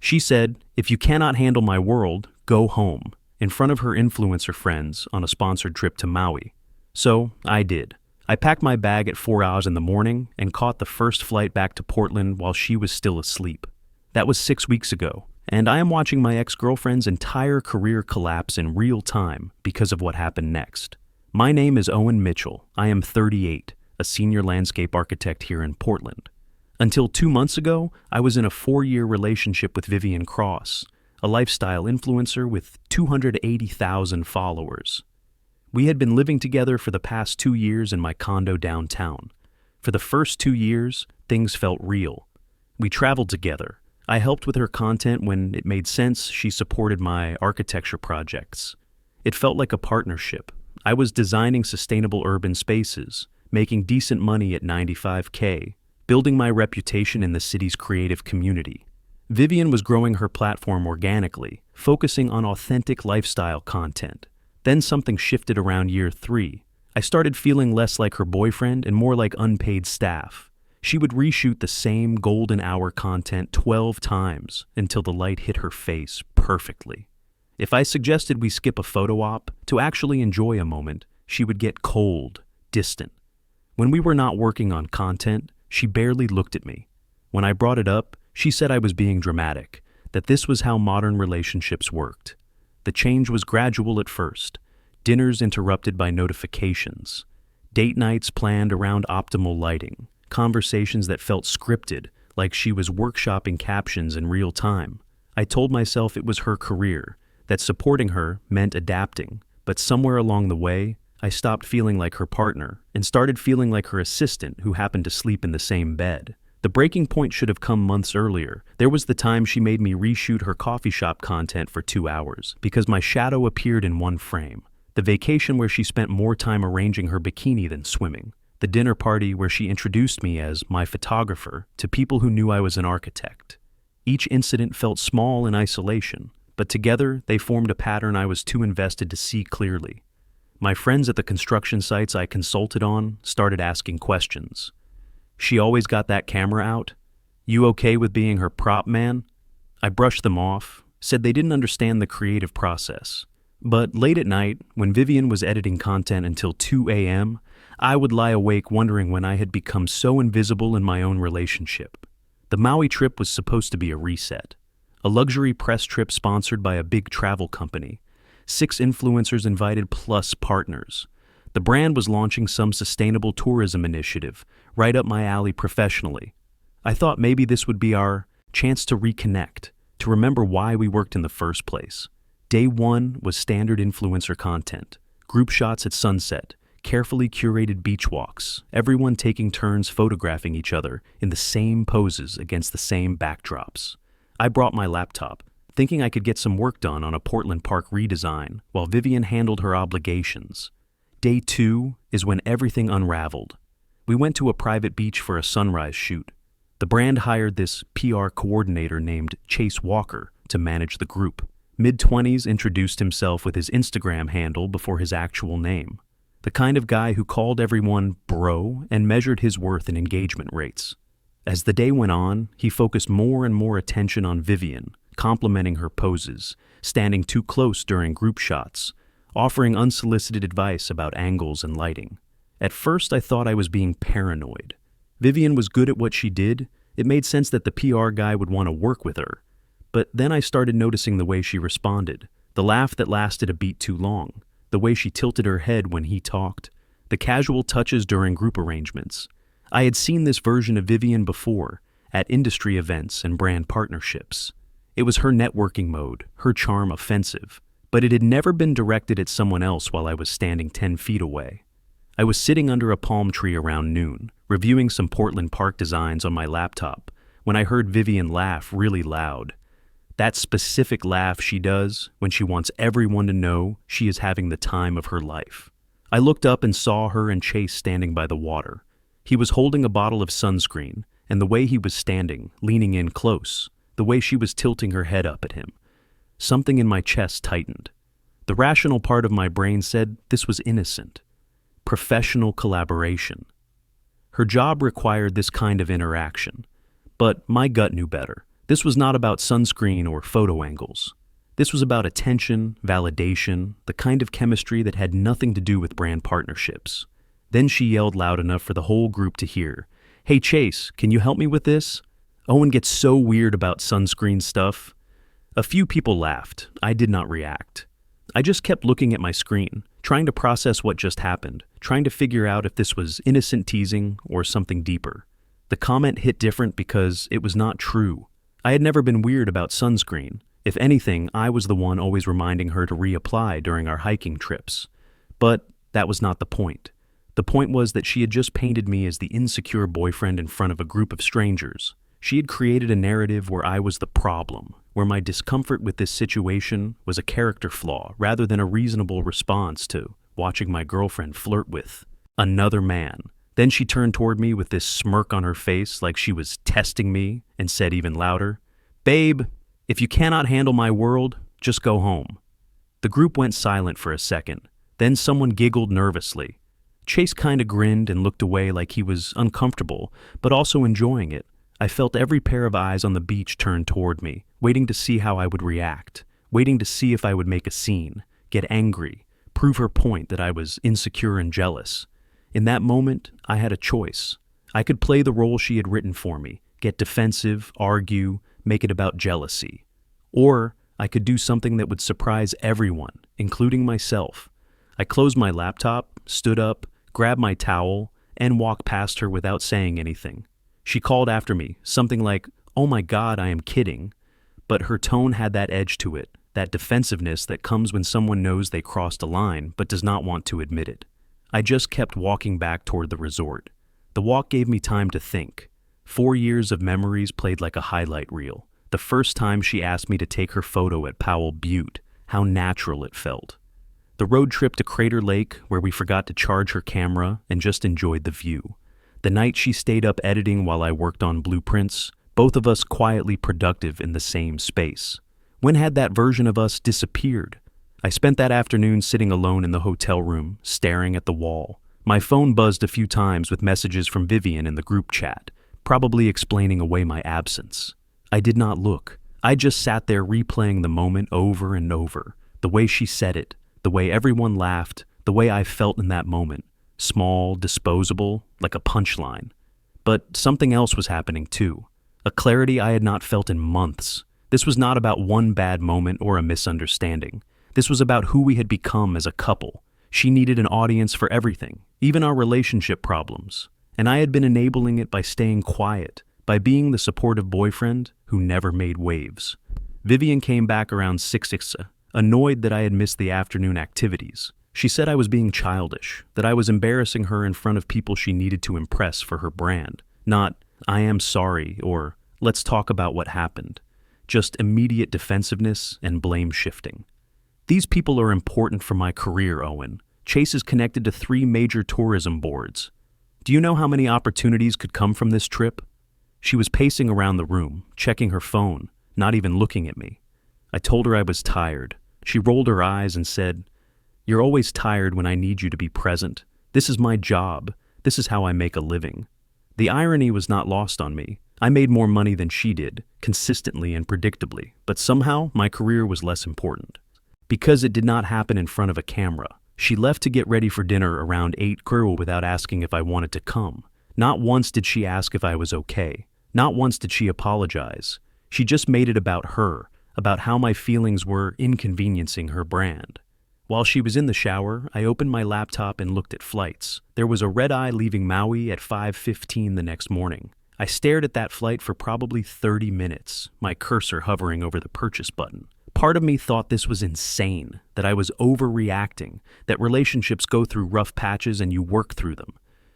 She said, "If you cannot handle my world, go home," in front of her influencer friends on a sponsored trip to Maui. So I did. I packed my bag at 4 hours in the morning and caught the first flight back to Portland while she was still asleep. That was 6 weeks ago, and I am watching my ex-girlfriend's entire career collapse in real time because of what happened next. My name is Owen Mitchell. I am 38, a senior landscape architect here in Portland. Until 2 months ago, I was in a 4-year relationship with Vivian Cross, a lifestyle influencer with 280,000 followers. We had been living together for the past 2 years in my condo downtown. For the first 2 years, things felt real. We traveled together. I helped with her content when it made sense. She supported my architecture projects. It felt like a partnership. I was designing sustainable urban spaces, making decent money at $95K, building my reputation in the city's creative community. Vivian was growing her platform organically, focusing on authentic lifestyle content. Then something shifted around year 3. I started feeling less like her boyfriend and more like unpaid staff. She would reshoot the same golden hour content 12 times until the light hit her face perfectly. If I suggested we skip a photo op to actually enjoy a moment, she would get cold, distant. When we were not working on content, she barely looked at me. When I brought it up, she said I was being dramatic, that this was how modern relationships worked. The change was gradual at first. Dinners interrupted by notifications. Date nights planned around optimal lighting. Conversations that felt scripted, like she was workshopping captions in real time. I told myself it was her career, that supporting her meant adapting, but somewhere along the way, I stopped feeling like her partner and started feeling like her assistant who happened to sleep in the same bed. The breaking point should have come months earlier. There was the time she made me reshoot her coffee shop content for 2 hours because my shadow appeared in one frame. The vacation where she spent more time arranging her bikini than swimming. The dinner party where she introduced me as my photographer to people who knew I was an architect. Each incident felt small in isolation, but together they formed a pattern I was too invested to see clearly. My friends at the construction sites I consulted on started asking questions. "She always got that camera out? You okay with being her prop man?" I brushed them off, said they didn't understand the creative process. But late at night, when Vivian was editing content until 2 a.m., I would lie awake wondering when I had become so invisible in my own relationship. The Maui trip was supposed to be a reset. A luxury press trip sponsored by a big travel company. 6 influencers invited plus partners. The brand was launching some sustainable tourism initiative, right up my alley professionally. I thought maybe this would be our chance to reconnect, to remember why we worked in the first place. Day 1 was standard influencer content, group shots at sunset, carefully curated beach walks, everyone taking turns photographing each other in the same poses against the same backdrops. I brought my laptop, thinking I could get some work done on a Portland Park redesign while Vivian handled her obligations. Day 2 is when everything unraveled. We went to a private beach for a sunrise shoot. The brand hired this PR coordinator named Chase Walker to manage the group. Mid-20s, introduced himself with his Instagram handle before his actual name. The kind of guy who called everyone bro and measured his worth in engagement rates. As the day went on, he focused more and more attention on Vivian, complimenting her poses, standing too close during group shots, offering unsolicited advice about angles and lighting. At first, I thought I was being paranoid. Vivian was good at what she did. It made sense that the PR guy would want to work with her. But then I started noticing the way she responded, the laugh that lasted a beat too long, the way she tilted her head when he talked, the casual touches during group arrangements. I had seen this version of Vivian before, at industry events and brand partnerships. It was her networking mode, her charm offensive, but it had never been directed at someone else while I was standing 10 feet away. I was sitting under a palm tree around noon, reviewing some Portland Park designs on my laptop, when I heard Vivian laugh really loud. That specific laugh she does when she wants everyone to know she is having the time of her life. I looked up and saw her and Chase standing by the water. He was holding a bottle of sunscreen, and the way he was standing, leaning in close, the way she was tilting her head up at him. Something in my chest tightened. The rational part of my brain said this was innocent. Professional collaboration. Her job required this kind of interaction. But my gut knew better. This was not about sunscreen or photo angles. This was about attention, validation, the kind of chemistry that had nothing to do with brand partnerships. Then she yelled loud enough for the whole group to hear. "Hey Chase, can you help me with this?" Owen gets so weird about sunscreen stuff. A few people laughed. I did not react. I just kept looking at my screen, trying to process what just happened, trying to figure out if this was innocent teasing or something deeper. The comment hit different because it was not true. I had never been weird about sunscreen. If anything, I was the one always reminding her to reapply during our hiking trips. But that was not the point. The point was that she had just painted me as the insecure boyfriend in front of a group of strangers. She had created a narrative where I was the problem, where my discomfort with this situation was a character flaw rather than a reasonable response to watching my girlfriend flirt with another man. Then she turned toward me with this smirk on her face like she was testing me and said even louder, "Babe, if you cannot handle my world, just go home." The group went silent for a second. Then someone giggled nervously. Chase kinda grinned and looked away like he was uncomfortable, but also enjoying it. I felt every pair of eyes on the beach turn toward me, waiting to see how I would react, waiting to see if I would make a scene, get angry, prove her point that I was insecure and jealous. In that moment, I had a choice. I could play the role she had written for me, get defensive, argue, make it about jealousy. Or I could do something that would surprise everyone, including myself. I closed my laptop, stood up, grabbed my towel, and walked past her without saying anything. She called after me, something like, "Oh my God, I am kidding." But her tone had that edge to it, that defensiveness that comes when someone knows they crossed a line but does not want to admit it. I just kept walking back toward the resort. The walk gave me time to think. 4 years of memories played like a highlight reel. The first time she asked me to take her photo at Powell Butte, how natural it felt. The road trip to Crater Lake, where we forgot to charge her camera and just enjoyed the view. The night she stayed up editing while I worked on blueprints, both of us quietly productive in the same space. When had that version of us disappeared? I spent that afternoon sitting alone in the hotel room, staring at the wall. My phone buzzed a few times with messages from Vivian in the group chat, probably explaining away my absence. I did not look. I just sat there replaying the moment over and over, the way she said it, the way everyone laughed, the way I felt in that moment. Small, disposable, like a punchline. But something else was happening too. A clarity I had not felt in months. This was not about one bad moment or a misunderstanding. This was about who we had become as a couple. She needed an audience for everything, even our relationship problems. And I had been enabling it by staying quiet, by being the supportive boyfriend who never made waves. Vivian came back around 6, annoyed that I had missed the afternoon activities. She said I was being childish, that I was embarrassing her in front of people she needed to impress for her brand. Not, "I am sorry," or "let's talk about what happened." Just immediate defensiveness and blame shifting. These people are important for my career, Owen. Chase is connected to 3 major tourism boards. Do you know how many opportunities could come from this trip? She was pacing around the room, checking her phone, not even looking at me. I told her I was tired. She rolled her eyes and said, "You're always tired when I need you to be present. This is my job. This is how I make a living." The irony was not lost on me. I made more money than she did, consistently and predictably, but somehow my career was less important. Because it did not happen in front of a camera. She left to get ready for dinner around 8 without asking if I wanted to come. Not once did she ask if I was okay. Not once did she apologize. She just made it about her, about how my feelings were inconveniencing her brand. While she was in the shower, I opened my laptop and looked at flights. There was a red-eye leaving Maui at 5:15 the next morning. I stared at that flight for probably 30 minutes, my cursor hovering over the purchase button. Part of me thought this was insane, that I was overreacting, that relationships go through rough patches and you work through them.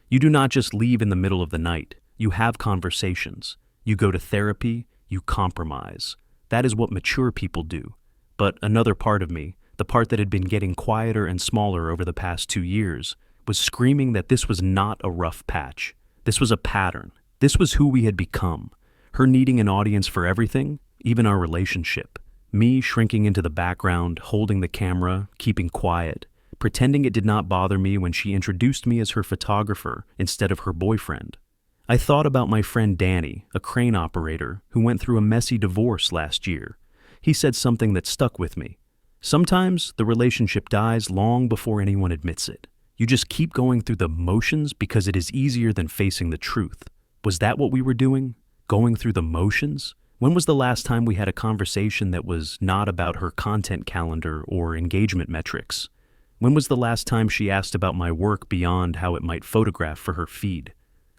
You do not just leave in the middle of the night. You have conversations. You go to therapy. You compromise. That is what mature people do. But another part of me, the part that had been getting quieter and smaller over the past 2 years, was screaming that this was not a rough patch. This was a pattern. This was who we had become. Her needing an audience for everything, even our relationship. Me shrinking into the background, holding the camera, keeping quiet, pretending it did not bother me when she introduced me as her photographer instead of her boyfriend. I thought about my friend Danny, a crane operator who went through a messy divorce last year. He said something that stuck with me. Sometimes the relationship dies long before anyone admits it. You just keep going through the motions because it is easier than facing the truth. Was that what we were doing? Going through the motions? When was the last time we had a conversation that was not about her content calendar or engagement metrics? When was the last time she asked about my work beyond how it might photograph for her feed?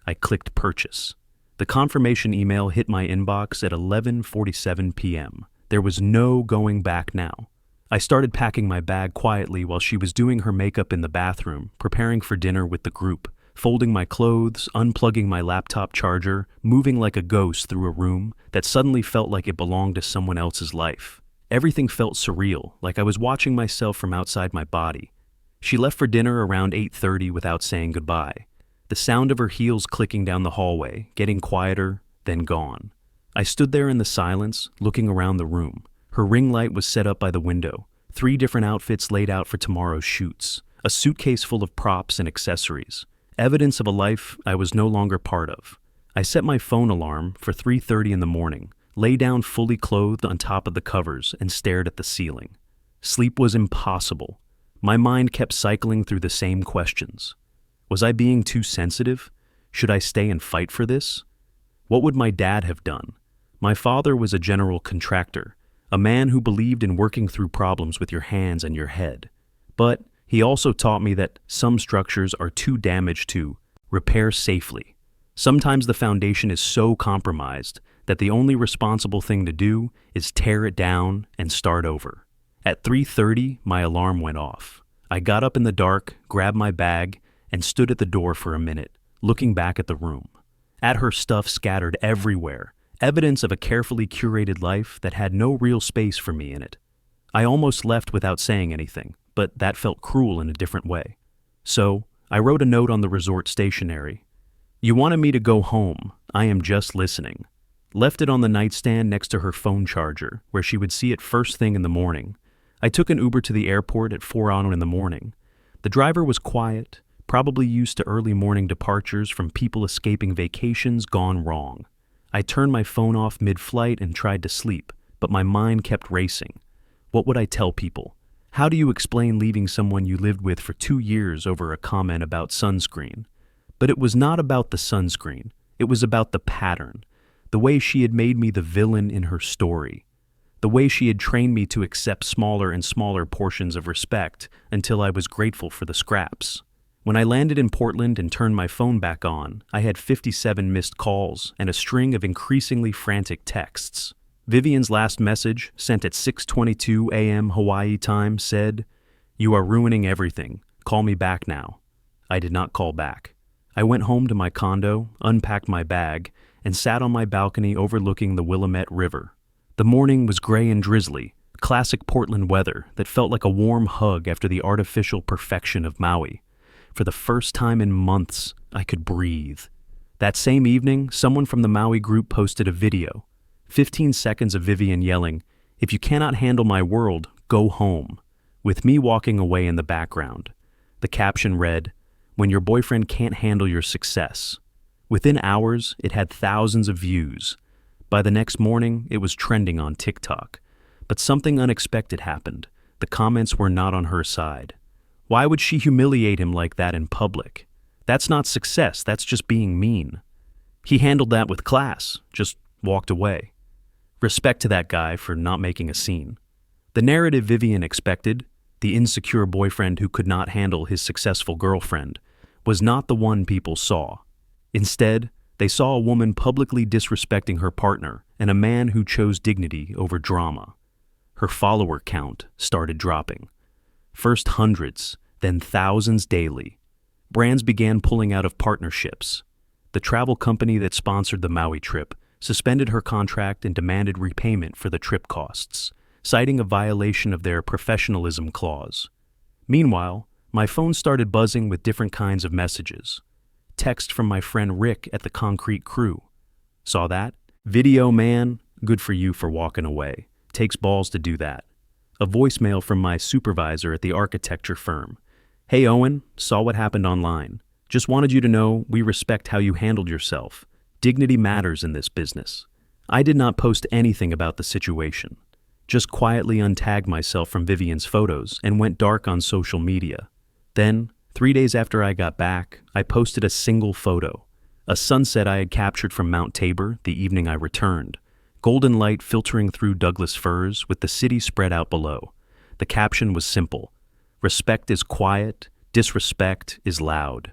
I clicked purchase. The confirmation email hit my inbox at 11:47 p.m. There was no going back now. I started packing my bag quietly while she was doing her makeup in the bathroom, preparing for dinner with the group, folding my clothes, unplugging my laptop charger, moving like a ghost through a room that suddenly felt like it belonged to someone else's life. Everything felt surreal, like I was watching myself from outside my body. She left for dinner around 8:30 without saying goodbye. The sound of her heels clicking down the hallway, getting quieter, then gone. I stood there in the silence, looking around the room. Her ring light was set up by the window, 3 different outfits laid out for tomorrow's shoots, a suitcase full of props and accessories, evidence of a life I was no longer part of. I set my phone alarm for 3:30 in the morning, lay down fully clothed on top of the covers, and stared at the ceiling. Sleep was impossible. My mind kept cycling through the same questions. Was I being too sensitive? Should I stay and fight for this? What would my dad have done? My father was a general contractor, a man who believed in working through problems with your hands and your head. But he also taught me that some structures are too damaged to repair safely. Sometimes the foundation is so compromised that the only responsible thing to do is tear it down and start over. At 3:30, my alarm went off. I got up in the dark, grabbed my bag, and stood at the door for a minute, looking back at the room. At her stuff scattered everywhere, evidence of a carefully curated life that had no real space for me in it. I almost left without saying anything, but that felt cruel in a different way. So, I wrote a note on the resort stationery. "You wanted me to go home. I am just listening." Left it on the nightstand next to her phone charger, where she would see it first thing in the morning. I took an Uber to the airport at 4 a.m. in the morning. The driver was quiet, probably used to early morning departures from people escaping vacations gone wrong. I turned my phone off mid-flight and tried to sleep, but my mind kept racing. What would I tell people? How do you explain leaving someone you lived with for 2 years over a comment about sunscreen? But it was not about the sunscreen. It was about the pattern, the way she had made me the villain in her story, the way she had trained me to accept smaller and smaller portions of respect until I was grateful for the scraps. When I landed in Portland and turned my phone back on, I had 57 missed calls and a string of increasingly frantic texts. Vivian's last message, sent at 6:22 a.m. Hawaii time, said, "You are ruining everything. Call me back now." I did not call back. I went home to my condo, unpacked my bag, and sat on my balcony overlooking the Willamette River. The morning was gray and drizzly, classic Portland weather that felt like a warm hug after the artificial perfection of Maui. For the first time in months, I could breathe. That same evening, someone from the Maui group posted a video. 15 seconds of Vivian yelling, "If you cannot handle my world, go home," with me walking away in the background. The caption read, "When your boyfriend can't handle your success." Within hours, it had thousands of views. By the next morning, it was trending on TikTok. But something unexpected happened. The comments were not on her side. Why would she humiliate him like that in public? That's not success, that's just being mean. He handled that with class, just walked away. Respect to that guy for not making a scene. The narrative Vivian expected, the insecure boyfriend who could not handle his successful girlfriend, was not the one people saw. Instead, they saw a woman publicly disrespecting her partner and a man who chose dignity over drama. Her follower count started dropping. First hundreds, then thousands daily. Brands began pulling out of partnerships. The travel company that sponsored the Maui trip suspended her contract and demanded repayment for the trip costs, citing a violation of their professionalism clause. Meanwhile, my phone started buzzing with different kinds of messages. Text from my friend Rick at the Concrete Crew. Saw that? "Video man, good for you for walking away. Takes balls to do that." A voicemail from my supervisor at the architecture firm. "Hey Owen, saw what happened online. Just wanted you to know we respect how you handled yourself. Dignity matters in this business. I did not post anything about the situation. Just quietly untagged myself from Vivian's photos and went dark on social media. Then, 3 days after I got back, I posted a single photo. A sunset I had captured from Mount Tabor the evening I returned. Golden light filtering through Douglas firs with the city spread out below. The caption was simple. Respect is quiet, disrespect is loud.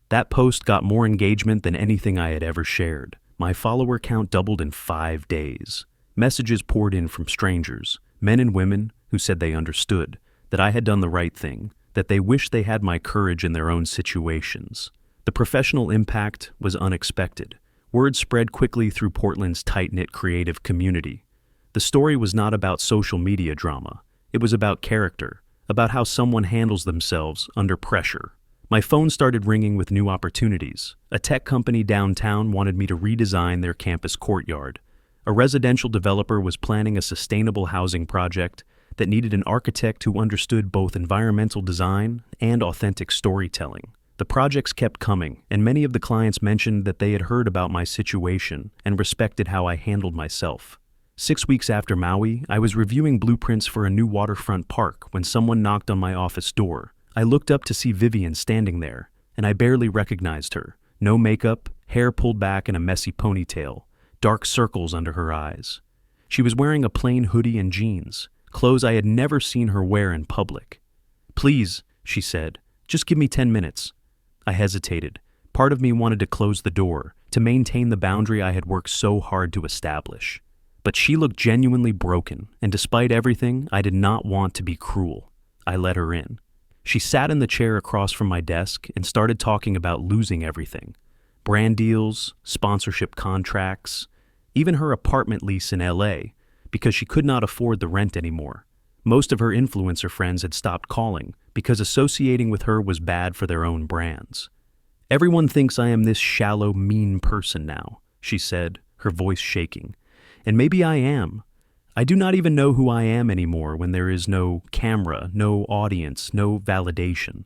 That post got more engagement than anything I had ever shared. My follower count doubled in 5 days. Messages poured in from strangers, men and women who said they understood, that I had done the right thing, that they wished they had my courage in their own situations. The professional impact was unexpected. Word spread quickly through Portland's tight-knit creative community. The story was not about social media drama. It was about character, about how someone handles themselves under pressure. My phone started ringing with new opportunities. A tech company downtown wanted me to redesign their campus courtyard. A residential developer was planning a sustainable housing project that needed an architect who understood both environmental design and authentic storytelling. The projects kept coming, and many of the clients mentioned that they had heard about my situation and respected how I handled myself. 6 weeks after Maui, I was reviewing blueprints for a new waterfront park when someone knocked on my office door. I looked up to see Vivian standing there, and I barely recognized her. No makeup, hair pulled back in a messy ponytail, dark circles under her eyes. She was wearing a plain hoodie and jeans, clothes I had never seen her wear in public. "Please," she said, "just give me 10 minutes. I hesitated. Part of me wanted to close the door, to maintain the boundary I had worked so hard to establish. But she looked genuinely broken, and despite everything, I did not want to be cruel. I let her in. She sat in the chair across from my desk and started talking about losing everything. Brand deals, sponsorship contracts, even her apartment lease in LA, because she could not afford the rent anymore. Most of her influencer friends had stopped calling because associating with her was bad for their own brands. "Everyone thinks I am this shallow, mean person now," she said, her voice shaking. "And maybe I am. I do not even know who I am anymore when there is no camera, no audience, no validation.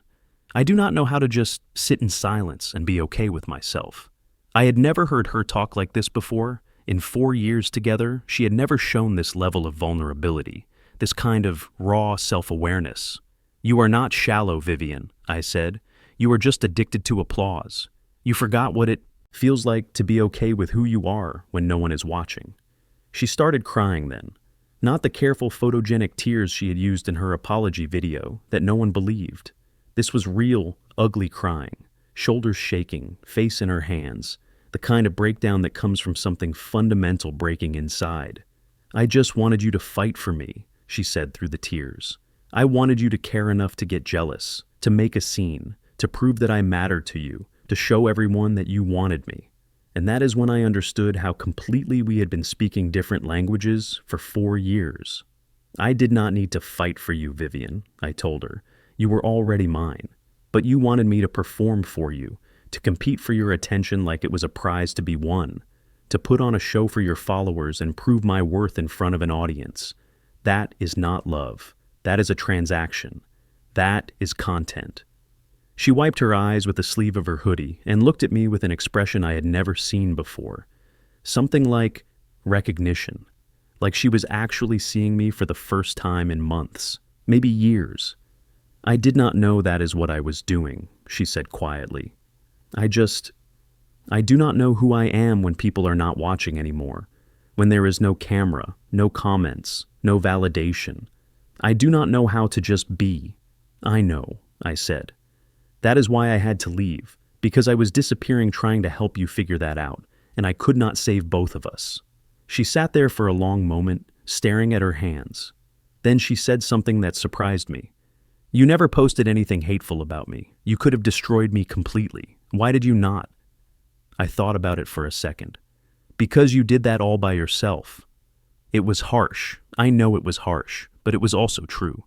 I do not know how to just sit in silence and be okay with myself." I had never heard her talk like this before. In 4 years together, she had never shown this level of vulnerability, this kind of raw self-awareness. "You are not shallow, Vivian," I said. "You are just addicted to applause. You forgot what it feels like to be okay with who you are when no one is watching." She started crying then. Not the careful photogenic tears she had used in her apology video that no one believed. This was real, ugly crying, shoulders shaking, face in her hands, the kind of breakdown that comes from something fundamental breaking inside. "I just wanted you to fight for me," she said through the tears. "I wanted you to care enough to get jealous, to make a scene, to prove that I mattered to you, to show everyone that you wanted me." And that is when I understood how completely we had been speaking different languages for 4 years. "I did not need to fight for you, Vivian," I told her. "You were already mine. But you wanted me to perform for you, to compete for your attention like it was a prize to be won, to put on a show for your followers and prove my worth in front of an audience. That is not love. That is a transaction. That is content." She wiped her eyes with the sleeve of her hoodie and looked at me with an expression I had never seen before. Something like recognition, like she was actually seeing me for the first time in months, maybe years. "I did not know that is what I was doing," she said quietly. I do not know who I am when people are not watching anymore, when there is no camera, no comments, no validation. I do not know how to just be." "I know," I said. "That is why I had to leave, because I was disappearing trying to help you figure that out, and I could not save both of us." She sat there for a long moment, staring at her hands. Then she said something that surprised me. "You never posted anything hateful about me. You could have destroyed me completely. Why did you not?" I thought about it for a second. "Because you did that all by yourself." It was harsh. I know it was harsh, but it was also true.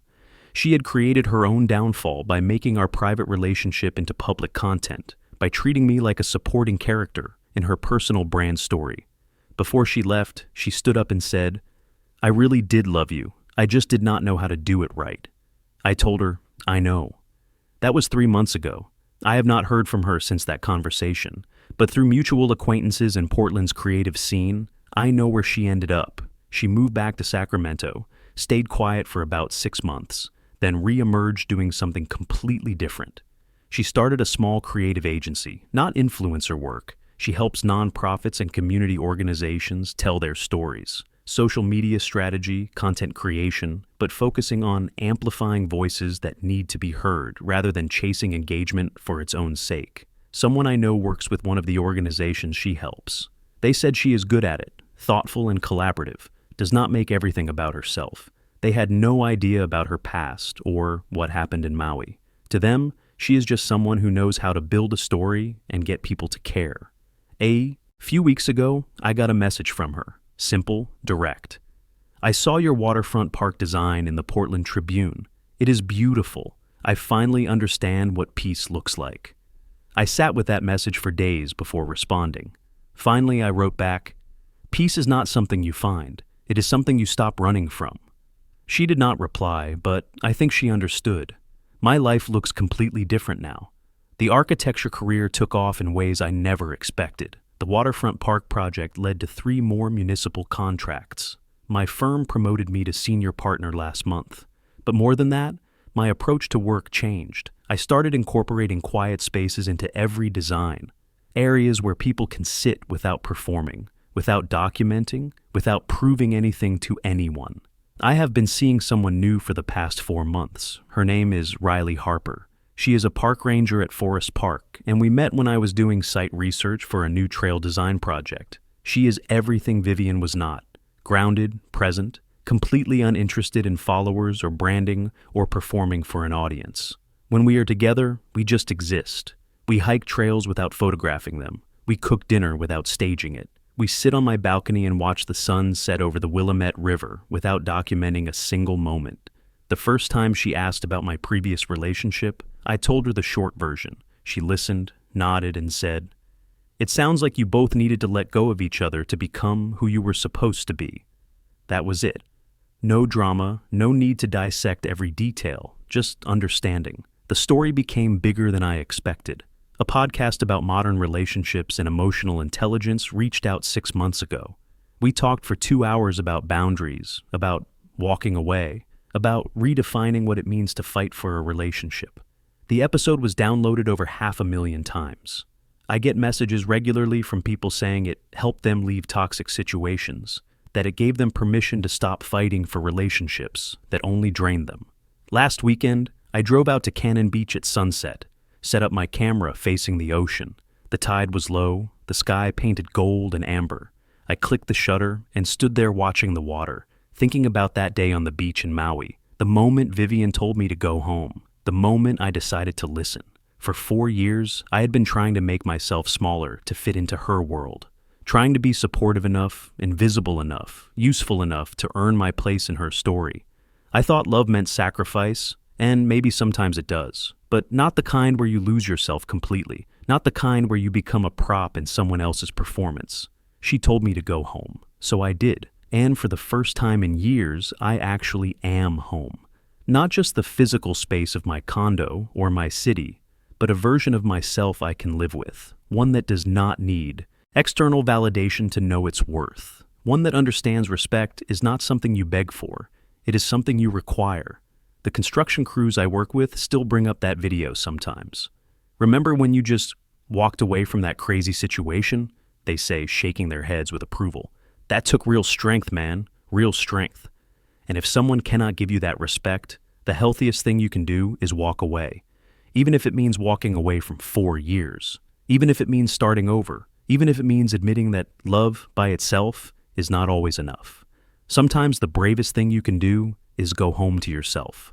She had created her own downfall by making our private relationship into public content, by treating me like a supporting character in her personal brand story. Before she left, she stood up and said, "I really did love you. I just did not know how to do it right." I told her, "I know." That was 3 months ago. I have not heard from her since that conversation, but through mutual acquaintances in Portland's creative scene, I know where she ended up. She moved back to Sacramento, stayed quiet for about 6 months, then re-emerged doing something completely different. She started a small creative agency, not influencer work. She helps nonprofits and community organizations tell their stories. Social media strategy, content creation, but focusing on amplifying voices that need to be heard rather than chasing engagement for its own sake. Someone I know works with one of the organizations she helps. They said she is good at it, thoughtful and collaborative, does not make everything about herself. They had no idea about her past or what happened in Maui. To them, she is just someone who knows how to build a story and get people to care. A few weeks ago, I got a message from her. Simple, direct. I saw your waterfront park design in the Portland Tribune. It is beautiful. I finally understand what peace looks like. I sat with that message for days before responding. Finally, I wrote back, peace is not something you find. It is something you stop running from. She did not reply, but I think she understood. My life looks completely different now. The architecture career took off in ways I never expected. The waterfront park project led to 3 more municipal contracts. My firm promoted me to senior partner last month. But more than that, my approach to work changed. I started incorporating quiet spaces into every design. Areas where people can sit without performing, without documenting, without proving anything to anyone. I have been seeing someone new for the past 4 months. Her name is Riley Harper. She is a park ranger at Forest Park, and we met when I was doing site research for a new trail design project. She is everything Vivian was not. Grounded, present, completely uninterested in followers or branding or performing for an audience. When we are together, we just exist. We hike trails without photographing them. We cook dinner without staging it. We sit on my balcony and watch the sun set over the Willamette River without documenting a single moment. The first time she asked about my previous relationship, I told her the short version. She listened, nodded, and said, "It sounds like you both needed to let go of each other to become who you were supposed to be." That was it. No drama, no need to dissect every detail, just understanding. The story became bigger than I expected. A podcast about modern relationships and emotional intelligence reached out 6 months ago. We talked for 2 hours about boundaries, about walking away, about redefining what it means to fight for a relationship. The episode was downloaded over 500,000 times. I get messages regularly from people saying it helped them leave toxic situations, that it gave them permission to stop fighting for relationships that only drained them. Last weekend, I drove out to Cannon Beach at sunset, set up my camera facing the ocean. The tide was low, the sky painted gold and amber. I clicked the shutter and stood there watching the water, thinking about that day on the beach in Maui, the moment Vivian told me to go home, the moment I decided to listen. For 4 years, I had been trying to make myself smaller to fit into her world, trying to be supportive enough, invisible enough, useful enough to earn my place in her story. I thought love meant sacrifice, and maybe sometimes it does, but not the kind where you lose yourself completely, not the kind where you become a prop in someone else's performance. She told me to go home, so I did, and for the first time in years, I actually am home. Not just the physical space of my condo or my city, but a version of myself I can live with, one that does not need external validation to know its worth, one that understands respect is not something you beg for, it is something you require. The construction crews I work with still bring up that video sometimes. Remember when you just walked away from that crazy situation? They say, shaking their heads with approval. That took real strength, man, real strength. And if someone cannot give you that respect, the healthiest thing you can do is walk away. Even if it means walking away from 4 years. Even if it means starting over. Even if it means admitting that love by itself is not always enough. Sometimes the bravest thing you can do is go home to yourself.